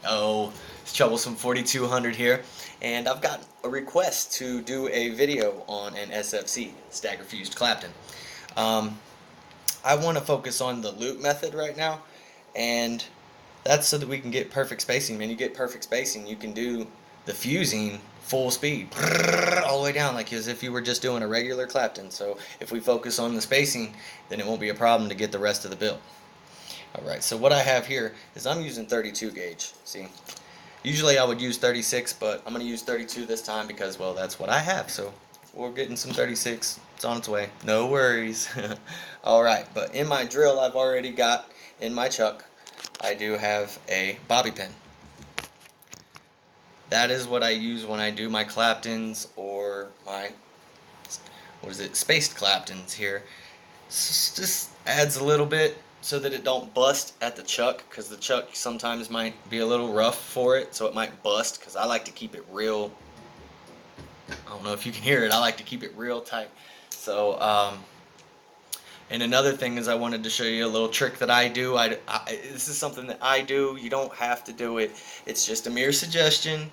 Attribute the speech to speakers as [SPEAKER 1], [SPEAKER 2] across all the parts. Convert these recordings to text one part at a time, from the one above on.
[SPEAKER 1] Oh, it's Troublesome 4200 here, and I've got a request to do a video on an SFC, Stagger Fused Clapton. Um, I want to focus on the loop method right now, and that's so that we can get perfect spacing. Man, you get perfect spacing, you can do the fusing full speed, all the way down, like as if you were just doing a regular Clapton. So if we focus on the spacing, then it won't be a problem to get the rest of the build. Alright, so what I have here is I'm using 32 gauge. See, usually I would use 36, but I'm going to use 32 this time because, well, that's what I have. So we're getting some 36. It's on its way. No worries. Alright, but in my drill I've already got, in my chuck, I do have a bobby pin. That is what I use when I do my Claptons or my, spaced Claptons here. Just adds a little bit so that it don't bust at the chuck, because the chuck sometimes might be a little rough for it, so it might bust, because I like to keep it real, I don't know if you can hear it, I like to keep it real tight. So and another thing is I wanted to show you a little trick that I do. This is something that I do. You don't have to do it. It's just a mere suggestion,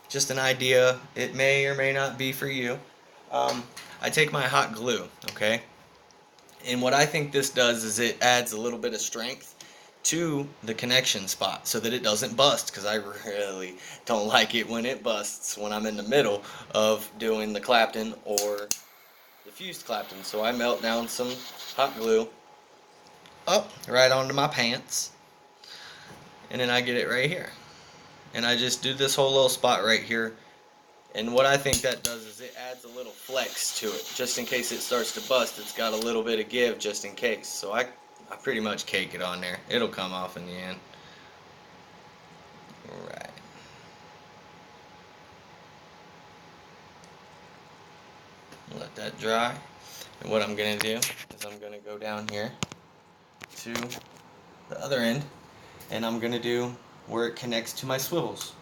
[SPEAKER 1] just an idea. It may or may not be for you. I take my hot glue, okay? And what I think this does is it adds a little bit of strength to the connection spot so that it doesn't bust, because I really don't like it when it busts when I'm in the middle of doing the Clapton or the fused Clapton. So I melt down some hot glue up right onto my pants, and then I get it right here. And I just do this whole little spot right here. And what I think that does is it adds a little flex to it. Just in case it starts to bust, it's got a little bit of give just in case. So I pretty much cake it on there. It'll come off in the end. Alright. Let that dry. And what I'm going to do is I'm going to go down here to the other end, and I'm going to do where it connects to my swivels.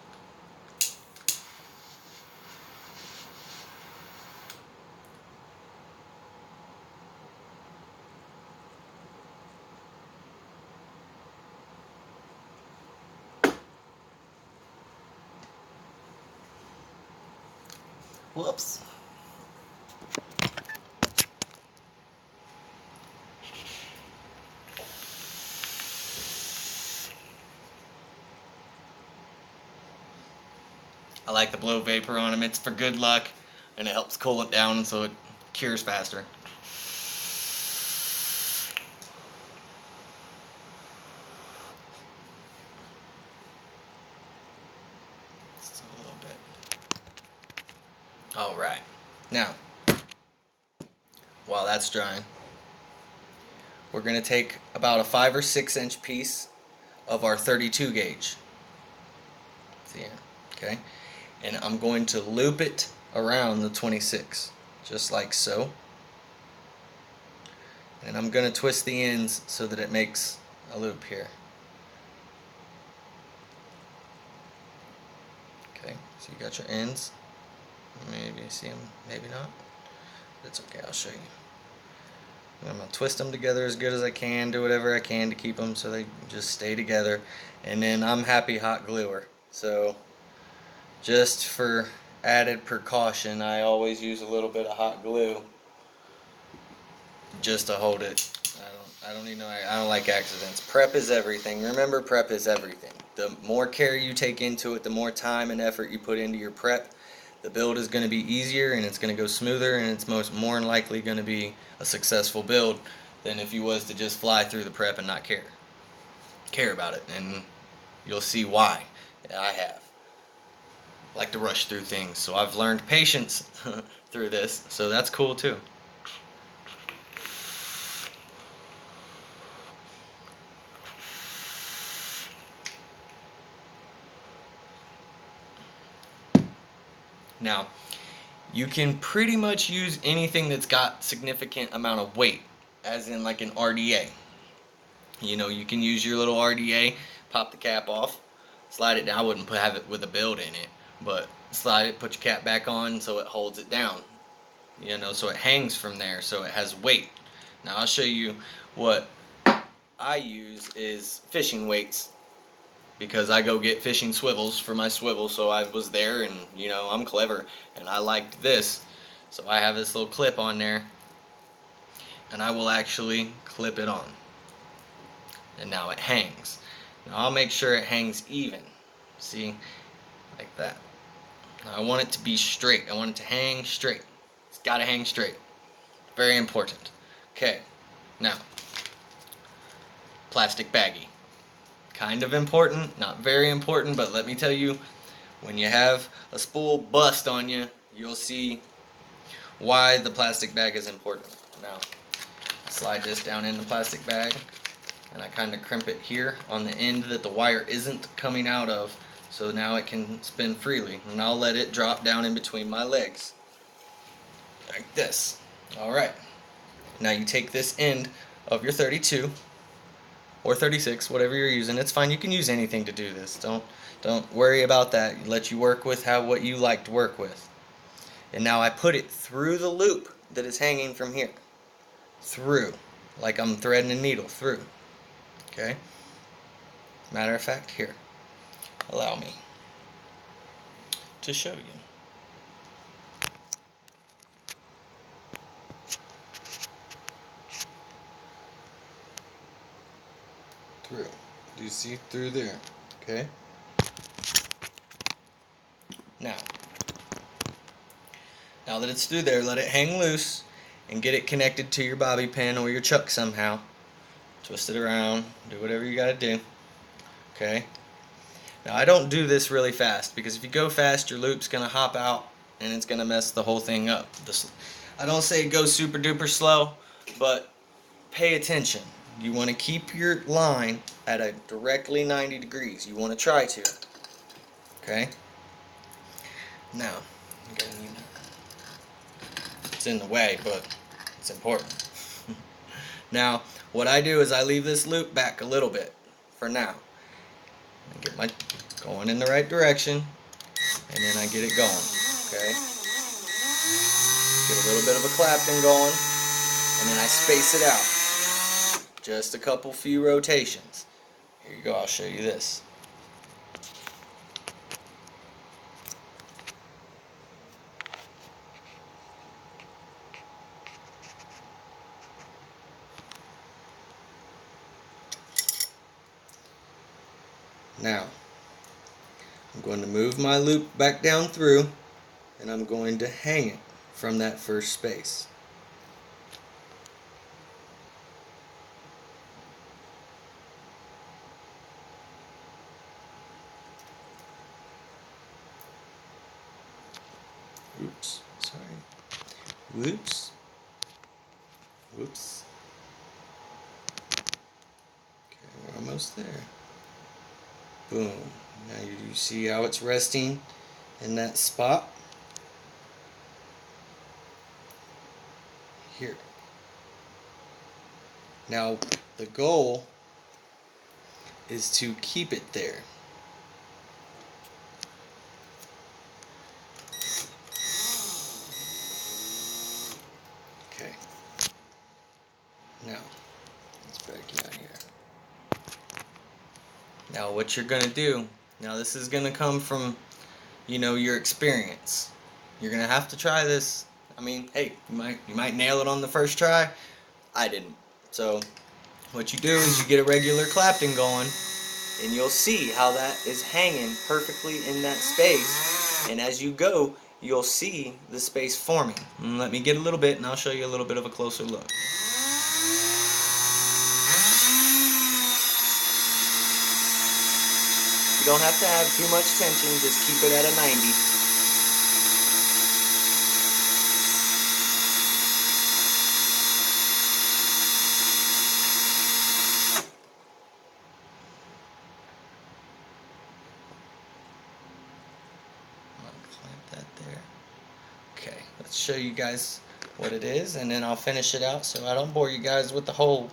[SPEAKER 1] Whoops. I like the blow vapor on them. It's for good luck, and it helps cool it down so it cures faster. Just a little bit. Alright. Now, while that's drying, we're going to take about a 5 or 6 inch piece of our 32 gauge. See here? Okay? And I'm going to loop it around the 26, just like so. And I'm going to twist the ends so that it makes a loop here. Okay, so you got your ends. Maybe you see them, maybe not. That's okay, I'll show you. I'm going to twist them together as good as I can, do whatever I can to keep them so they just stay together. And then I'm happy hot gluer. So just for added precaution, I always use a little bit of hot glue just to hold it. I don't like accidents. Prep is everything. Remember, prep is everything. The more care you take into it, the more time and effort you put into your prep, the build is going to be easier and it's going to go smoother, and it's more than likely going to be a successful build than if you was to just fly through the prep and not care about it. And you'll see why. I have. I like to rush through things, so I've learned patience through this, so that's cool too. Now, you can pretty much use anything that's got significant amount of weight, as in like an RDA. You know, you can use your little RDA, pop the cap off, slide it down. I wouldn't have it with a build in it, but slide it, put your cap back on so it holds it down. You know, so it hangs from there, so it has weight. Now I'll show you what I use is fishing weights. because I go get fishing swivels for my swivel, so I was there, and you know, I'm clever and I liked this, so I have this little clip on there, and I will actually clip it on, and now it hangs. Now I'll make sure it hangs even, see, like that. Now I want it to be straight. I want it to hang straight. It's got to hang straight. Very important. Okay, now plastic baggie. Kind of important, not very important, but let me tell you, when you have a spool bust on you, you'll see why the plastic bag is important. Now, slide this down in the plastic bag, and I kind of crimp it here on the end that the wire isn't coming out of, so now it can spin freely, and I'll let it drop down in between my legs, like this. Alright, now you take this end of your 32, or 36, whatever you're using. It's fine. You can use anything to do this. Don't worry about that. Let you work with what you like to work with. And now I put it through the loop that is hanging from here. Through. Like I'm threading a needle through. Okay? Matter of fact, here. Allow me to show you. Through. Do you see through there? Okay? Now that it's through there, let it hang loose and get it connected to your bobby pin or your chuck somehow. Twist it around, do whatever you gotta do. Okay? Now I don't do this really fast, because if you go fast, your loop's gonna hop out and it's gonna mess the whole thing up. I don't say go super duper slow, but pay attention. You want to keep your line at a directly 90 degrees. You want to try to. Okay? Now, it's in the way, but it's important. Now, what I do is I leave this loop back a little bit for now. I get my going in the right direction, and then I get it going. Okay? Get a little bit of a Clapton going, and then I space it out. Just a few rotations. Here you go, I'll show you this. Now, I'm going to move my loop back down through, and I'm going to hang it from that first space. Oops, sorry. Whoops. Whoops. Okay, we're almost there. Boom. Now you see how it's resting in that spot? Here. Now, the goal is to keep it there. Okay. Now, let's back you out here. Now, what you're going to do, now this is going to come from, your experience. You're going to have to try this. I mean, hey, you might nail it on the first try. I didn't. So, what you do is you get a regular Clapton going, and you'll see how that is hanging perfectly in that space. And as you go, you'll see the space forming. And let me get a little bit, and I'll show you a little bit of a closer look. You don't have to have too much tension, just keep it at a 90. Clamp that there. Okay, let's show you guys what it is, and then I'll finish it out so I don't bore you guys with the whole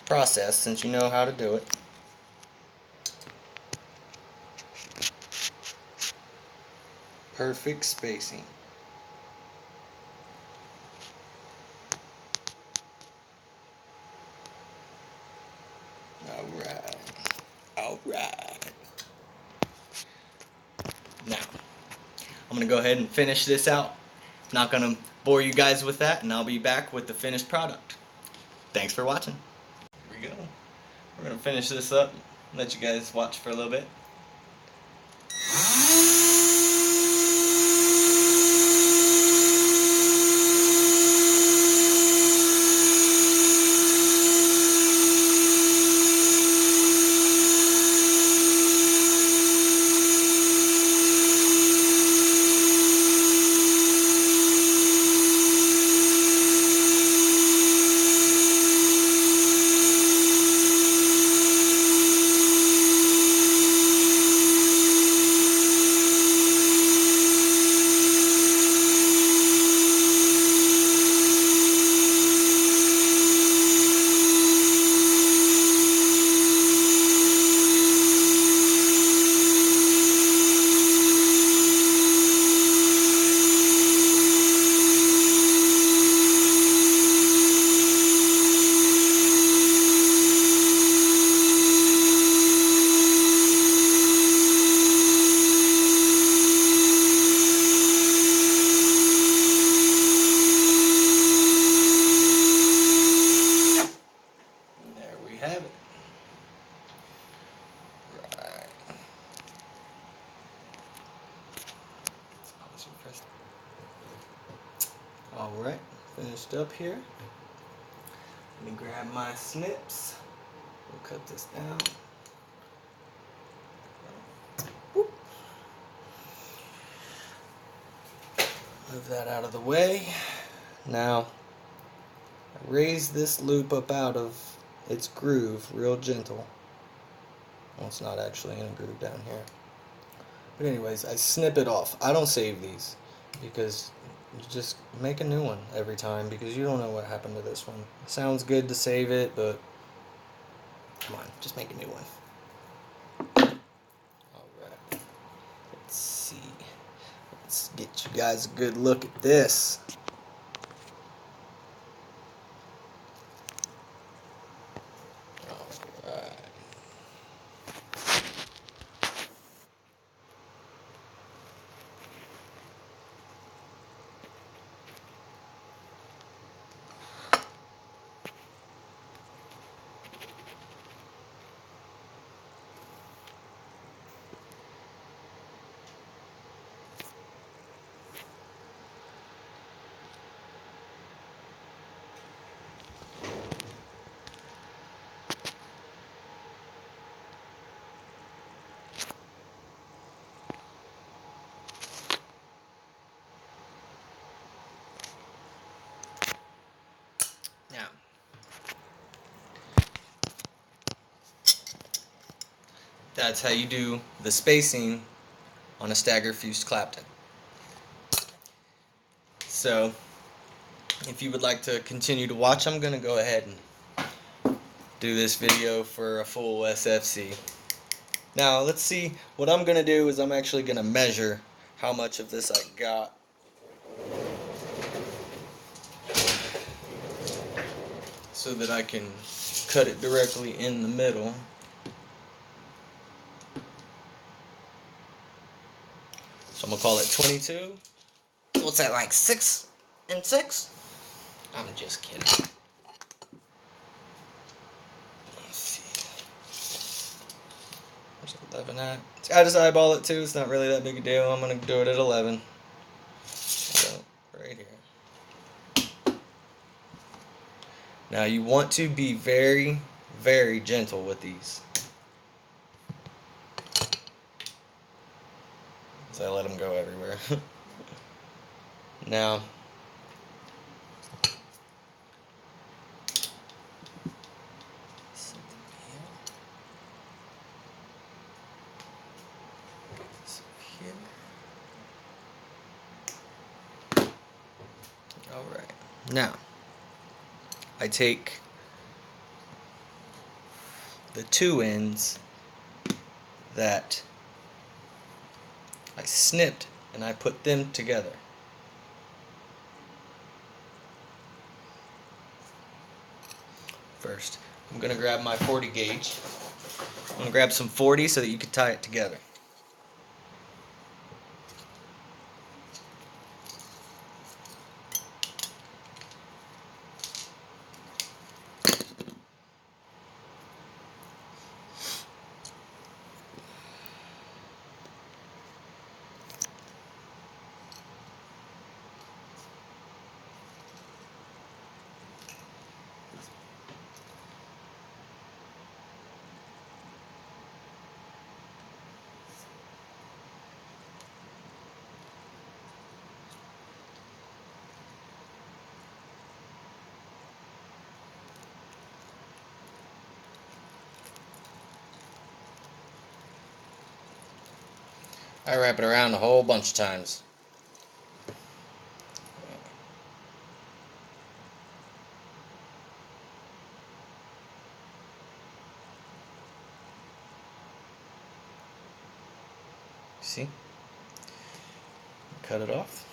[SPEAKER 1] process, since you know how to do it. Perfect spacing. Alright. Alright. I'm going to go ahead and finish this out. Not going to bore you guys with that, and I'll be back with the finished product. Thanks for watching. Here we go. We're going to finish this up, let you guys watch for a little bit. Have it. Right. Alright, finished up here. Let me grab my snips. We'll cut this down. Whoop. Move that out of the way. Now, I raise this loop up out of its groove real gentle. Well, it's not actually in a groove down here. But anyways, I snip it off. I don't save these because you just make a new one every time because you don't know what happened to this one. It sounds good to save it, but come on, just make a new one. Alright. Let's see. Let's get you guys a good look at this. Now, that's how you do the spacing on a Stagger fused Clapton. So, if you would like to continue to watch, I'm going to go ahead and do this video for a full SFC. Now, let's see, what I'm going to do is I'm actually going to measure how much of this I got. So that I can cut it directly in the middle. So I'm going to call it 22. What's that, like 6 and 6? I'm just kidding. Let's see. Where's 11 at? I just eyeball it too. It's not really that big a deal. I'm going to do it at 11. So, right here. Now you want to be very, very gentle with these. So I let them go everywhere. Now, alright. Now, I take the two ends that I snipped and I put them together. First, I'm going to grab my 40 gauge. I'm going to grab some 40 so that you can tie it together. I wrap it around a whole bunch of times. See? Cut it off.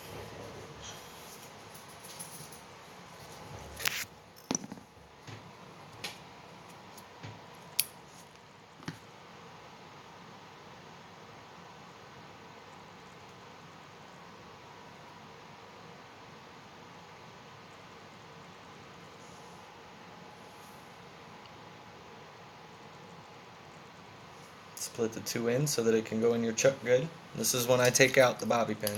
[SPEAKER 1] Split the two ends so that it can go in your chuck good. This is when I take out the bobby pin.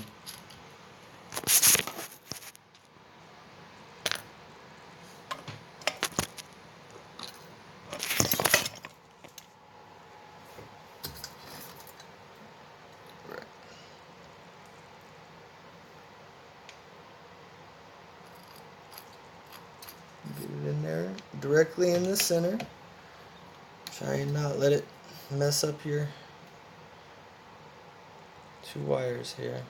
[SPEAKER 1] Get it in there, directly in the center. Try and not let it mess up your two wires here.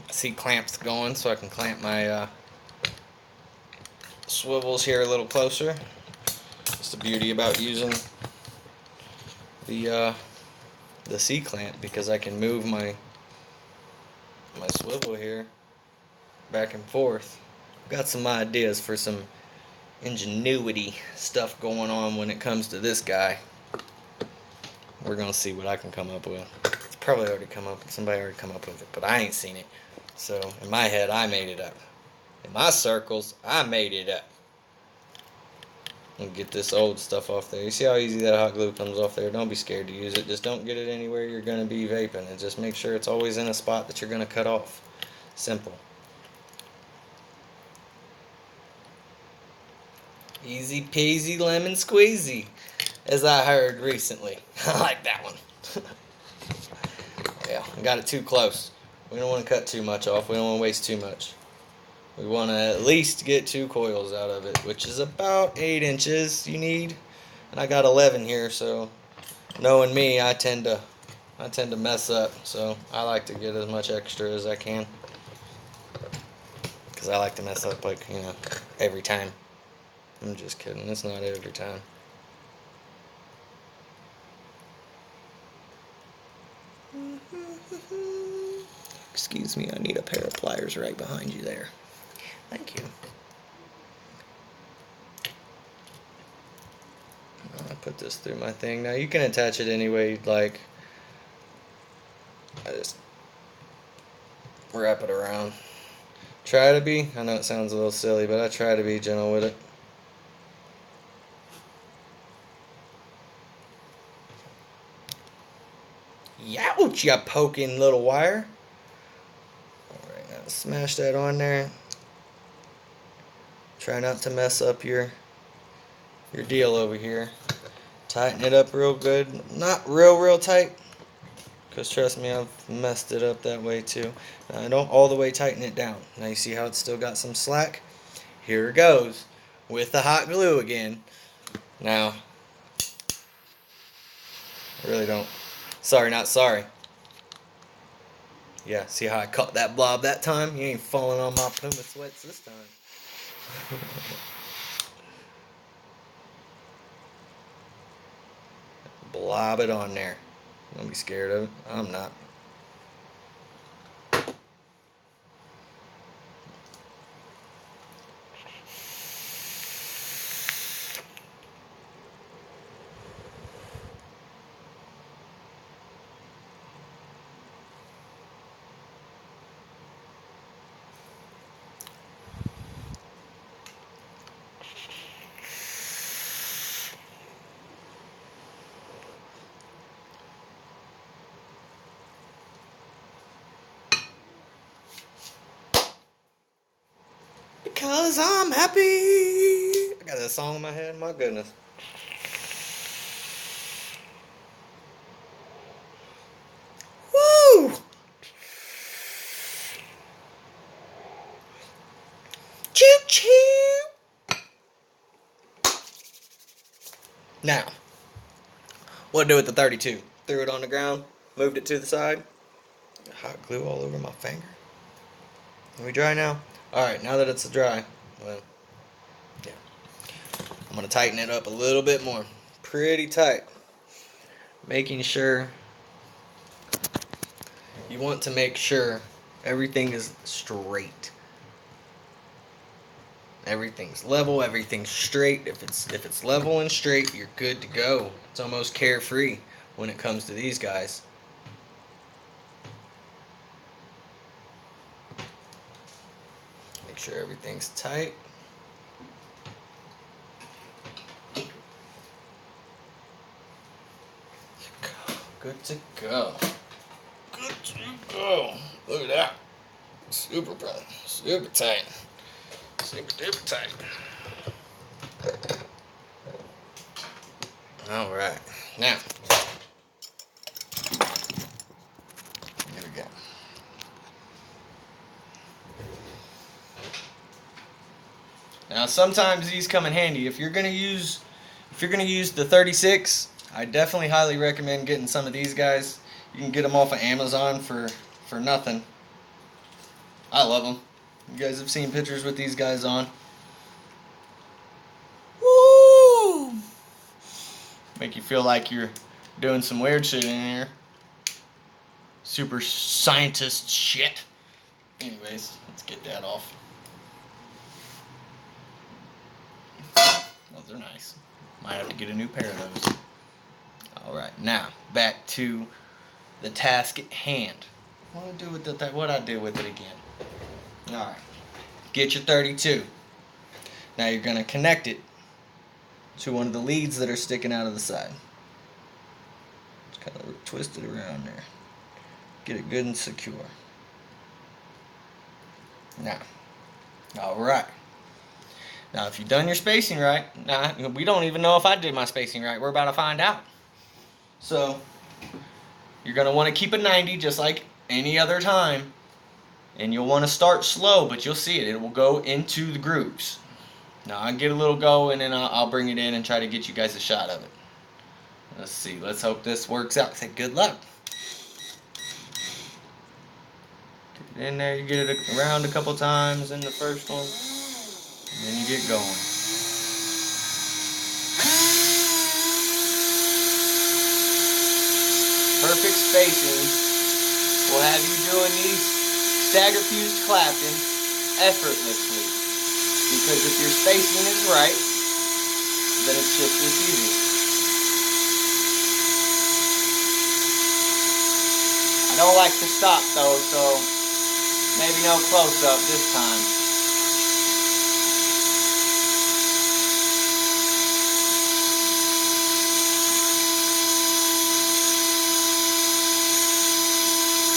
[SPEAKER 1] See clamps going, so I can clamp my swivels here a little closer. That's the beauty about using the C-clamp, because I can move my swivel here back and forth. Got some ideas for some ingenuity stuff going on when it comes to this guy. We're gonna see what I can come up with. It's probably already come up, somebody already come up with it, but I ain't seen it. So in my head, I made it up. In my circles, I made it up. And get this old stuff off there. You see how easy that hot glue comes off there? Don't be scared to use it. Just don't get it anywhere you're going to be vaping. And just make sure it's always in a spot that you're going to cut off. Simple. Easy peasy lemon squeezy, as I heard recently. I like that one. Yeah, I got it too close. We don't want to cut too much off. We don't want to waste too much. We want to at least get 2 coils out of it, which is about 8 inches you need. And I got 11 here, so knowing me, I tend to mess up. So I like to get as much extra as I can, because I like to mess up, like, you know, every time. I'm just kidding. It's not every time. Excuse me, I need a pair of pliers right behind you there. Thank you. I'll put this through my thing. Now you can attach it any way you'd like. I just wrap it around. Try to be, I know it sounds a little silly, but I try to be gentle with it. Youch, you poking little wire. Alright, now smash that on there. Try not to mess up your deal over here. Tighten it up real good. Not real tight, because trust me, I've messed it up that way too. Now, I don't all the way tighten it down. Now you see how it's still got some slack? Here it goes with the hot glue again. Now, I really don't. Sorry, not sorry. Yeah, see how I caught that blob that time? You ain't falling on my Puma sweats this time. Blob it on there. Don't be scared of it. I'm not. Because I'm happy. I got that song in my head, my goodness. Now, what to do with the 32? Threw it on the ground, moved it to the side. Hot glue all over my finger. Are we dry now? Alright, now that it's dry, well, yeah. I'm going to tighten it up a little bit more. Pretty tight. Making sure, you want to make sure everything is straight. Everything's level, everything's straight. If it's level and straight, you're good to go. It's almost carefree when it comes to these guys. Make sure everything's tight. Good to go. Good to go. Look at that. Super tight. Super tight. Super duper tight. Alright. Now. Here we go. Now sometimes these come in handy. If you're gonna use the 36, I definitely highly recommend getting some of these guys. You can get them off of Amazon for nothing. I love them. You guys have seen pictures with these guys on. Woo! Make you feel like you're doing some weird shit in here. Super scientist shit. Anyways, let's get that off. Those are nice. Might have to get a new pair of those. Alright, now back to the task at hand. What I do with it again? Alright. Get your 32. Now you're going to connect it to one of the leads that are sticking out of the side. Just kind of twist it around there. Get it good and secure. Now. Alright. Now if you've done your spacing right, now we don't even know if I did my spacing right. We're about to find out. So, you're going to want to keep a 90 just like any other time. And you'll want to start slow, but you'll see it. It will go into the grooves. Now, I'll get a little go, and then I'll bring it in and try to get you guys a shot of it. Let's see. Let's hope this works out. Say good luck. Get it in there. You get it around a couple times in the first one. And then you get going. Perfect spacing will have you doing these stagger fused Clapton effortlessly. Because if your spacing is right, then it's just as easy. I don't like to stop though, so maybe no close up this time.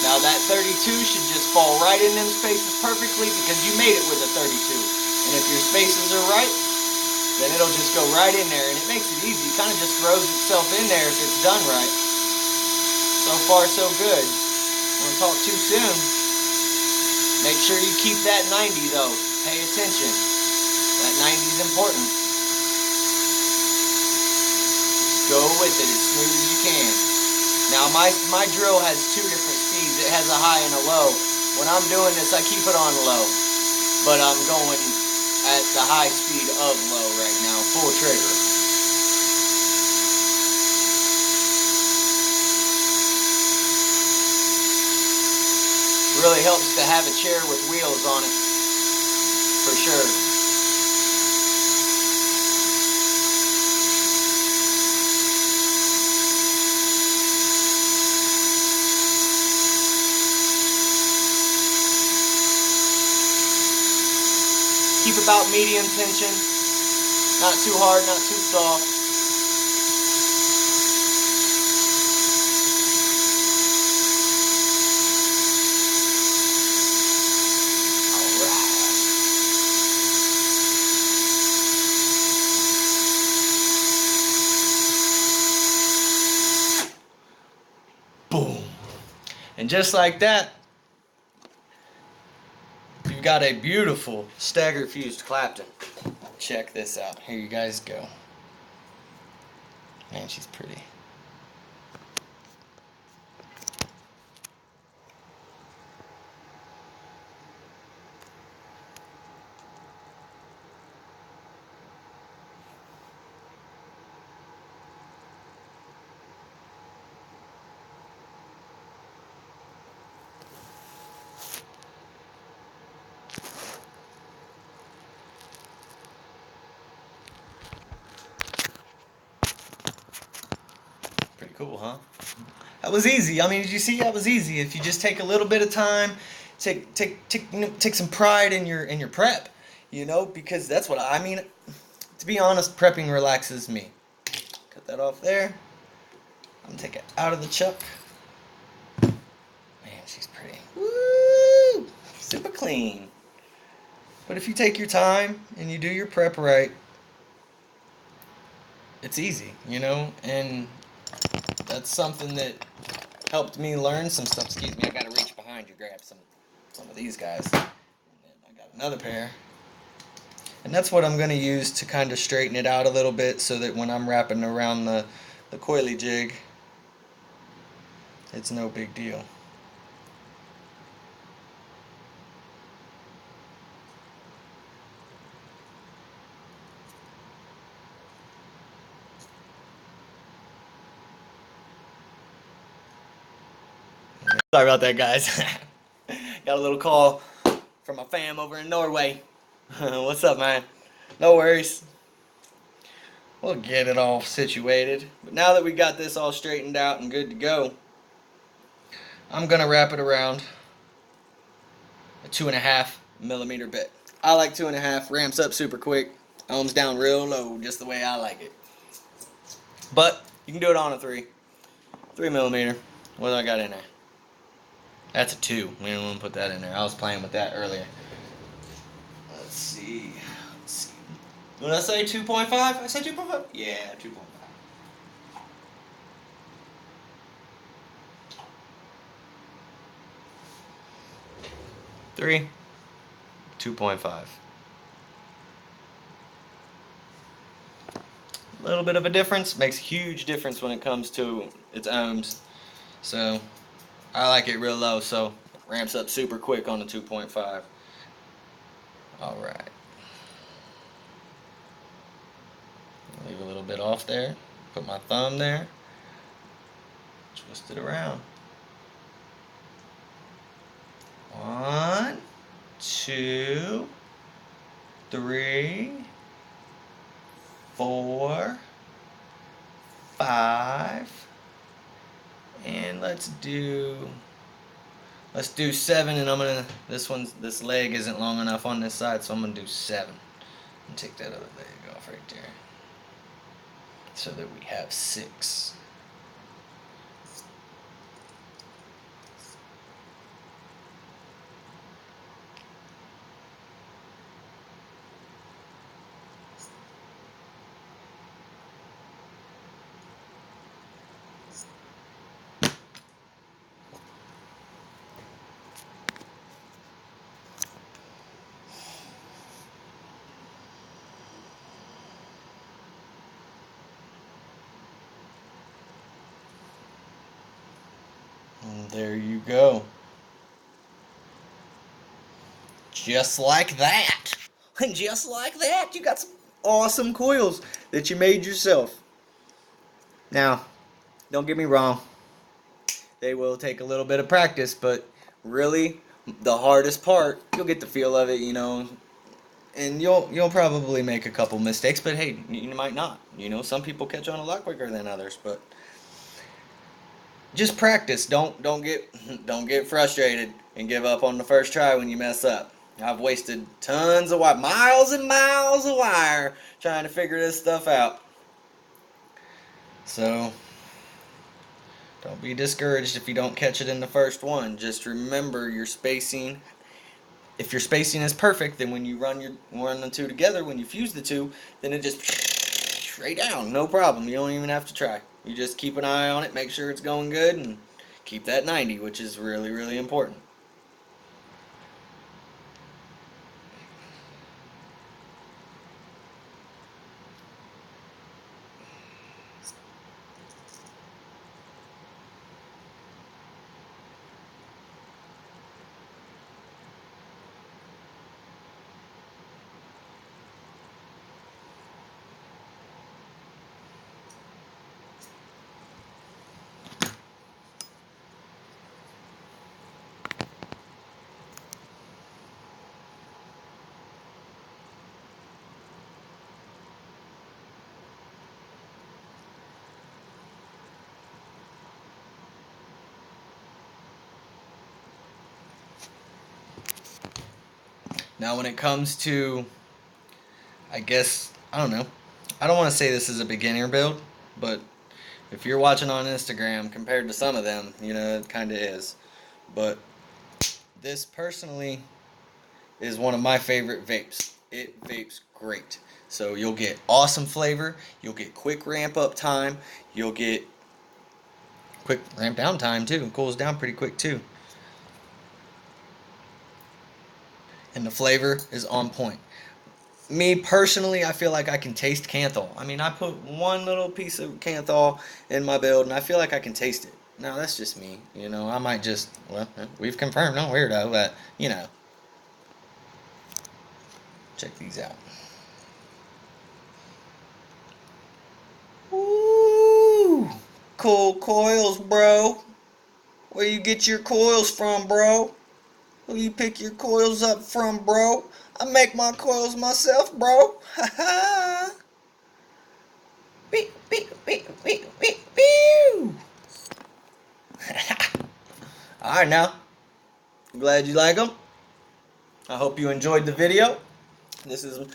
[SPEAKER 1] Now that 32 should just fall right in them spaces perfectly because you made it with a 32. And if your spaces are right, then it'll just go right in there and it makes it easy. It kind of just throws itself in there if it's done right. So far so good. Don't talk too soon. Make sure you keep that 90 though. Pay attention. That 90 is important. Go with it as smooth as you can. Now my drill has two different speeds. It has a high and a low. When I'm doing this, I keep it on low. But I'm going at the high speed of low right now, full trigger. Really helps to have a chair with wheels on it, for sure. Keep about medium tension, not too hard, not too soft. Alright. Boom. And just like that, you've got a beautiful stagger fused Clapton. Check this out. Here you guys go. Man, she's pretty. Pretty cool, huh? That was easy. I mean, did you see? That was easy. If you just take a little bit of time, take some pride in your prep, because that's what I mean. To be honest, prepping relaxes me. Cut that off there. I'm gonna take it out of the chuck. Man, she's pretty. Woo! Super clean. But if you take your time and you do your prep right, it's easy, and that's something that helped me learn some stuff. Excuse me, I gotta reach behind you, grab some of these guys. And then I got another pair. And that's what I'm gonna use to kind of straighten it out a little bit so that when I'm wrapping around the coily jig, it's no big deal. Sorry about that, guys. Got a little call from my fam over in Norway. What's up, man? No worries. We'll get it all situated. But now that we got this all straightened out and good to go, I'm going to wrap it around a 2.5mm bit. I like 2.5. Ramps up super quick. Ohms down real low, just the way I like it. But you can do it on a 3mm. What do I got in there? That's a 2. We didn't want to put that in there. I was playing with that earlier. Let's see. When I say 2.5, I said 2.5? Yeah, 2.5. Three, 2.5. A little bit of a difference. Makes a huge difference when it comes to its ohms. So I like it real low, so ramps up super quick on the 2.5. Alright. Leave a little bit off there. Put my thumb there. Twist it around. 1, 2, 3, 4, 5, and let's do 7. And this leg isn't long enough on this side, so I'm gonna do 7 and take that other leg off right there, so that we have 6. And there you go. Just like that. And just like that, you got some awesome coils that you made yourself. Now, don't get me wrong. They will take a little bit of practice, but really, the hardest part, you'll get the feel of it, and you'll probably make a couple mistakes, but hey, you might not. Some people catch on a lot quicker than others, but just practice. Don't get frustrated and give up on the first try when you mess up. I've wasted tons of wire, miles and miles of wire trying to figure this stuff out. So don't be discouraged if you don't catch it in the first one. Just remember your spacing. If your spacing is perfect, then when you run the two together, when you fuse the two, then it just straight down, no problem. You don't even have to try. You just keep an eye on it, make sure it's going good, and keep that 90, which is really, really important. Now when it comes to, I guess, I don't know. I don't want to say this is a beginner build, but if you're watching on Instagram compared to some of them, it kind of is. But this personally is one of my favorite vapes. It vapes great. So you'll get awesome flavor, you'll get quick ramp up time, you'll get quick ramp down time too. It cools down pretty quick too. And the flavor is on point. Me personally, I feel like I can taste Canthol. I mean, I put one little piece of Canthol in my build, and I feel like I can taste it. Now, that's just me. I might just, well, we've confirmed, no weirdo, but, check these out. Ooh, cool coils, bro. Where you get your coils from, bro? Who you pick your coils up from, bro? I make my coils myself, bro. Ha ha. Beep, beep, beep, beep, beep, beep. Alright now. I'm glad you like them. I hope you enjoyed the video. This is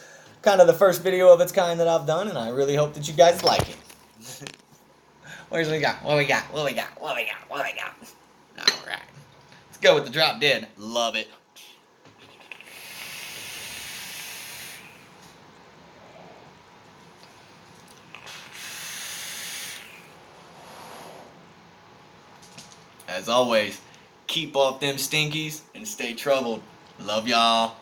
[SPEAKER 1] kind of the first video of its kind that I've done, and I really hope that you guys like it. What we got? What we got? What we got? What we got? What we got? Alright. Let's go with the drop dead. Love it. As always, keep off them stinkies and stay troubled. Love y'all.